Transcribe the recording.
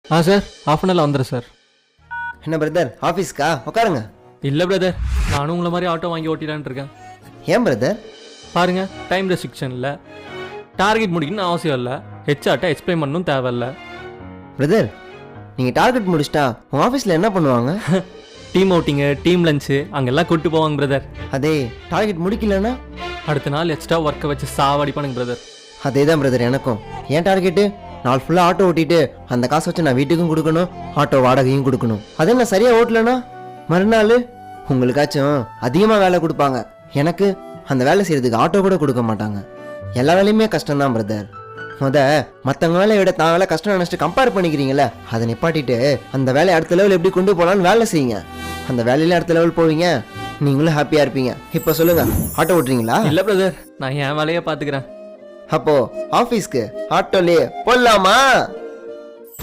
Sir half an ஹவரில் வந்துடுறேன் sir. என்ன பிரதர் ஆஃபீஸ்க்கா? உட்காருங்க. இல்லை பிரதர், நானும் உங்களை மாதிரி ஆட்டோ வாங்கி ஓட்டிடான்னு இருக்கேன். ஏன் பிரதர்? பாருங்க, டைம் ரெஸ்ட்ரிக்ஷன் இல்லை, டார்கெட் முடிக்கணும்னு அவசியம் இல்லை, ஹெச்ஆர்ட்ட எக்ஸ்பிளைன் பண்ணணும் தேவையில்லை. பிரதர் நீங்கள் டார்கெட் முடிச்சிட்டா உங்கள் ஆஃபீஸில் என்ன பண்ணுவாங்க? டீம் அவுட்டிங்கு, டீம் லஞ்சு அங்கெல்லாம் கூப்பிட்டு போவாங்க பிரதர். அதே டார்கெட் முடிக்கலன்னா அடுத்த நாள் எக்ஸ்ட்ரா ஒர்க்கை வச்சு சாவடிப்பானுங்க பிரதர். அதே தான் பிரதர் எனக்கும். ஏன் டார்கெட்டு நாள் ஃபுல்லாக ஆட்டோ ஓட்டிட்டு அந்த காசை வச்சு நான் வீட்டுக்கும் கொடுக்கணும், ஆட்டோ வாடகையும் கொடுக்கணும். அதே நான் சரியாக ஓட்டலன்னா மறுநாள் உங்களுக்காச்சும் அதிகமாக வேலை கொடுப்பாங்க, எனக்கு அந்த வேலை செய்கிறதுக்கு ஆட்டோ கூட கொடுக்க மாட்டாங்க. எல்லா வேலையுமே கஷ்டம்தான் பிரதர். மற்றவங்க வேலையை விட தான் வேலை கஷ்டம் நினச்சிட்டு கம்பேர் பண்ணிக்கிறீங்களே, அதை நிப்பாட்டிட்டு அந்த வேலையை அடுத்த லெவல் எப்படி கொண்டு போகலான்னு வேலை செய்யுங்க. அந்த வேலையில அடுத்த லெவல் போவீங்க, நீங்களும் ஹாப்பியாக இருப்பீங்க. இப்போ சொல்லுங்க, ஆட்டோ ஓட்டுறீங்களா? இல்லை பிரதர், நான் என் வேலையை பார்த்துக்கிறேன். அப்போ ஆஃபீஸ்க்கு ஆட்டோலேயே போடலாமா?